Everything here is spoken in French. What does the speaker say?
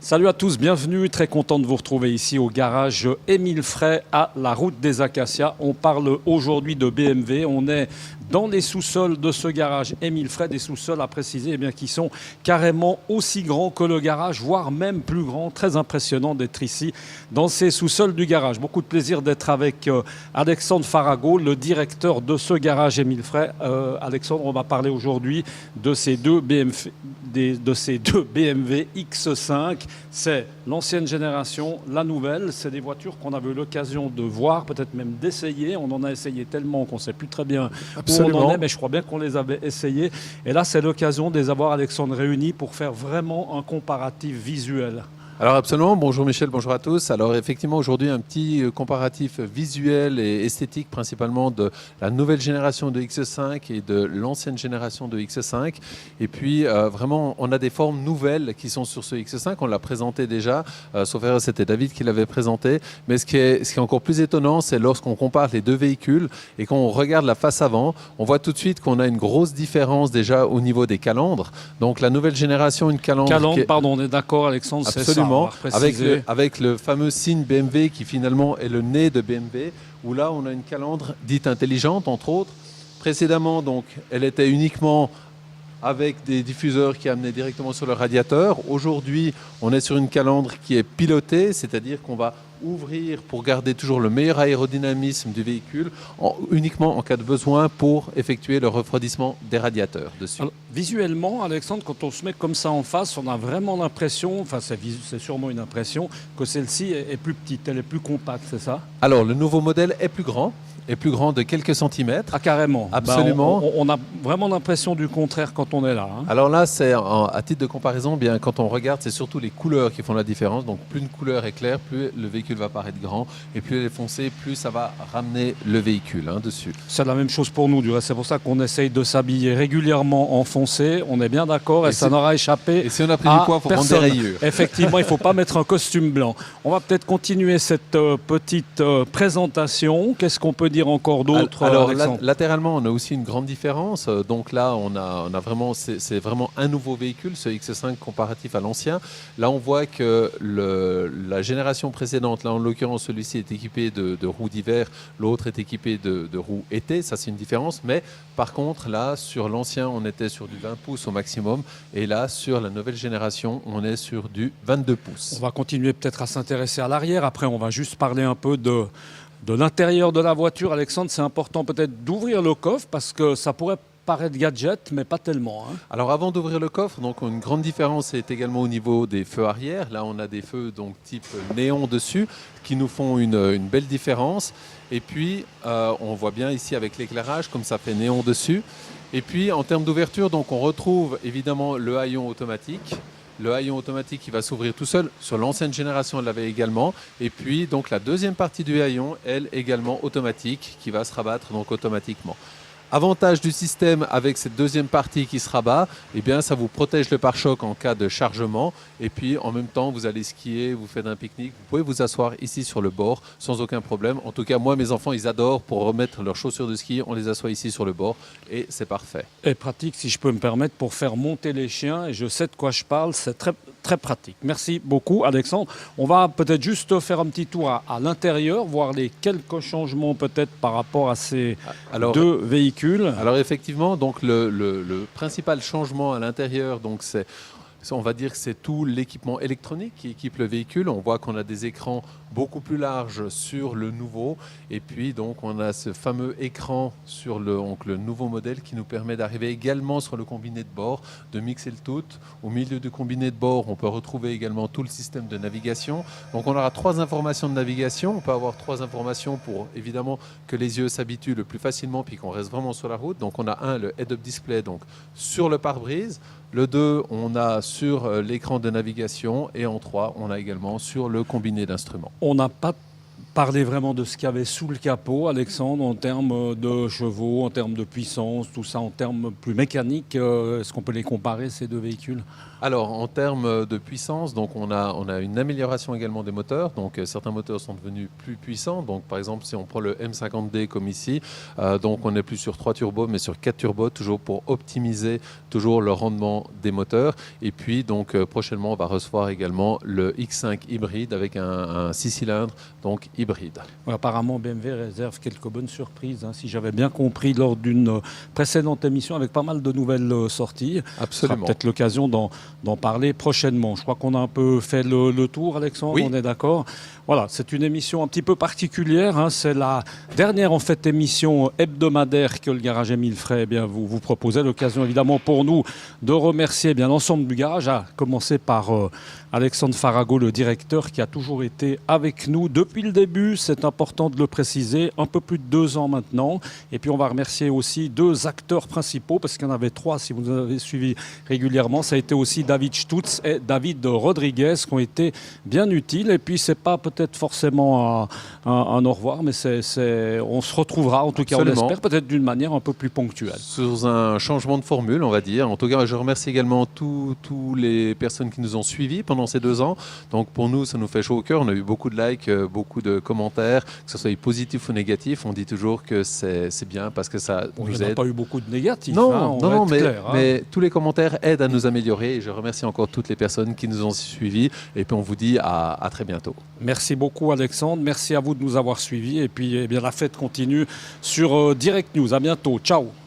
Salut à tous, bienvenue, très content de vous retrouver ici au garage Émile Frey à la route des Acacias. On parle aujourd'hui de BMW, on est dans les sous-sols de ce garage Émile Frey, des sous-sols à préciser qui sont carrément aussi grands que le garage, voire même plus grands. Très impressionnant d'être ici dans ces sous-sols du garage. Beaucoup de plaisir d'être avec Alexandre Farago, le directeur de ce garage Émile Frey. Alexandre, on va parler aujourd'hui de ces deux BMW X5. C'est l'ancienne génération, la nouvelle. C'est des voitures qu'on avait eu l'occasion de voir, peut-être même d'essayer. On en a essayé tellement qu'on ne sait plus très bien où on en est, mais je crois bien qu'on les avait essayées. Et là, c'est l'occasion de les avoir, Alexandre, réunis pour faire vraiment un comparatif visuel. Alors absolument, bonjour Michel, bonjour à tous. Alors effectivement aujourd'hui un petit comparatif visuel et esthétique principalement de la nouvelle génération de X5 et de l'ancienne génération de X5. Et puis vraiment on a des formes nouvelles qui sont sur ce X5, on l'a présenté déjà, sauf erreur c'était David qui l'avait présenté. Mais ce qui est encore plus étonnant, c'est lorsqu'on compare les deux véhicules et qu'on regarde la face avant, on voit tout de suite qu'on a une grosse différence déjà au niveau des calandres. Donc la nouvelle génération, une calandre... Pardon, on est d'accord Alexandre, c'est ça. Avec le fameux signe BMW qui finalement est le nez de BMW, où là on a une calandre dite intelligente entre autres. Précédemment donc elle était uniquement avec des diffuseurs qui amenaient directement sur le radiateur. Aujourd'hui on est sur une calandre qui est pilotée, c'est-à-dire qu'on va ouvrir pour garder toujours le meilleur aérodynamisme du véhicule, uniquement en cas de besoin pour effectuer le refroidissement des radiateurs dessus. Alors, visuellement, Alexandre, quand on se met comme ça en face, on a vraiment l'impression, enfin c'est sûrement une impression, que celle-ci est plus petite, elle est plus compacte, c'est ça? Alors le nouveau modèle est plus grand de quelques centimètres. Ah carrément. Absolument. On a vraiment l'impression du contraire quand on est là. Hein. Alors là, c'est à titre de comparaison, bien quand on regarde, c'est surtout les couleurs qui font la différence. Donc plus une couleur est claire, plus le véhicule va paraître grand, et plus elle est foncée, plus ça va ramener le véhicule dessus. C'est la même chose pour nous, du reste. C'est pour ça qu'on essaye de s'habiller régulièrement en foncé. On est bien d'accord, et ça n'aura échappé. Et si on a pris du poids, il faut prendre des rayures. Effectivement, il ne faut pas mettre un costume blanc. On va peut-être continuer cette petite présentation. Qu'est-ce qu'on peut dire encore d'autres? Alors latéralement, on a aussi une grande différence. Donc là, on a vraiment, c'est vraiment un nouveau véhicule, ce X5 comparatif à l'ancien. Là, on voit que la génération précédente, là en l'occurrence, celui-ci est équipé de roues d'hiver, l'autre est équipé de roues été. Ça, c'est une différence. Mais par contre, là, sur l'ancien, on était sur du 20 pouces au maximum. Et là, sur la nouvelle génération, on est sur du 22 pouces. On va continuer peut-être à s'intéresser à l'arrière. Après, on va juste parler un peu de l'intérieur de la voiture. Alexandre, c'est important peut-être d'ouvrir le coffre parce que ça pourrait paraître gadget, mais pas tellement. Hein. Alors avant d'ouvrir le coffre, donc une grande différence est également au niveau des feux arrière. Là, on a des feux donc type néon dessus qui nous font une belle différence. Et puis, on voit bien ici avec l'éclairage, comme ça fait néon dessus. Et puis, en termes d'ouverture, donc on retrouve évidemment le haillon automatique. Le haillon automatique qui va s'ouvrir tout seul. Sur l'ancienne génération, elle l'avait également. Et puis, donc, la deuxième partie du haillon, elle également automatique, qui va se rabattre donc automatiquement. Avantage du système avec cette deuxième partie qui se rabat, eh bien, ça vous protège le pare-choc en cas de chargement. Et puis, en même temps, vous allez skier, vous faites un pique-nique. Vous pouvez vous asseoir ici sur le bord sans aucun problème. En tout cas, moi, mes enfants, ils adorent pour remettre leurs chaussures de ski. On les assoit ici sur le bord et c'est parfait. Et pratique, si je peux me permettre, pour faire monter les chiens. Et je sais de quoi je parle, c'est très, très pratique. Merci beaucoup, Alexandre. On va peut-être juste faire un petit tour à l'intérieur, voir les quelques changements peut-être par rapport à ces deux véhicules. Alors effectivement, donc le principal changement à l'intérieur, donc on va dire que c'est tout l'équipement électronique qui équipe le véhicule. On voit qu'on a des écrans beaucoup plus larges sur le nouveau. Et puis, donc, on a ce fameux écran sur le nouveau modèle qui nous permet d'arriver également sur le combiné de bord, de mixer le tout. Au milieu du combiné de bord, on peut retrouver également tout le système de navigation. Donc, on aura 3 informations de navigation. On peut avoir 3 informations pour, évidemment, que les yeux s'habituent le plus facilement puis qu'on reste vraiment sur la route. Donc, on a le head-up display donc, sur le pare-brise. Le 2, on a sur l'écran de navigation et en 3, on a également sur le combiné d'instruments. On n'a pas parler vraiment de ce qu'il y avait sous le capot, Alexandre, en termes de chevaux, en termes de puissance, tout ça en termes plus mécaniques. Est-ce qu'on peut les comparer, ces deux véhicules? Alors, en termes de puissance, donc on a une amélioration également des moteurs. Donc, certains moteurs sont devenus plus puissants. Donc, par exemple, si on prend le M50D comme ici, donc on n'est plus sur 3 turbos, mais sur 4 turbos, toujours pour optimiser toujours le rendement des moteurs. Et puis, donc, prochainement, on va recevoir également le X5 hybride avec un 6 cylindres, donc hybride. Ouais, apparemment, BMW réserve quelques bonnes surprises, hein, si j'avais bien compris, lors d'une précédente émission avec pas mal de nouvelles sorties. Absolument. Ce sera peut-être l'occasion d'en parler prochainement. Je crois qu'on a un peu fait le tour, Alexandre, oui. On est d'accord. Voilà, c'est une émission un petit peu particulière, hein. C'est la dernière en fait émission hebdomadaire que le Garage Émile Frey vous proposait. L'occasion évidemment pour nous de remercier l'ensemble du garage, à commencer par Alexandre Farago, le directeur, qui a toujours été avec nous depuis le début. C'est important de le préciser, un peu plus de 2 ans maintenant. Et puis on va remercier aussi 2 acteurs principaux, parce qu'il y en avait 3 si vous nous avez suivis régulièrement. Ça a été aussi David Stutz et David Rodriguez, qui ont été bien utiles. Et puis c'est pas peut-être forcément un au revoir, mais on se retrouvera, en tout cas on l'espère, peut-être d'une manière un peu plus ponctuelle. Sous un changement de formule, on va dire. En tout cas, je remercie également tous les personnes qui nous ont suivis pendant ces 2 ans. Donc pour nous, ça nous fait chaud au cœur. On a eu beaucoup de likes, beaucoup de commentaires, que ce soit positif ou négatif. On dit toujours que c'est bien parce que ça nous aide. Il n'y a pas eu beaucoup de négatifs. Non, clair, mais tous les commentaires aident à nous améliorer. Et je remercie encore toutes les personnes qui nous ont suivis. Et puis on vous dit à très bientôt. Merci beaucoup Alexandre. Merci à vous de nous avoir suivis. Et puis la fête continue sur Direct News. À bientôt. Ciao.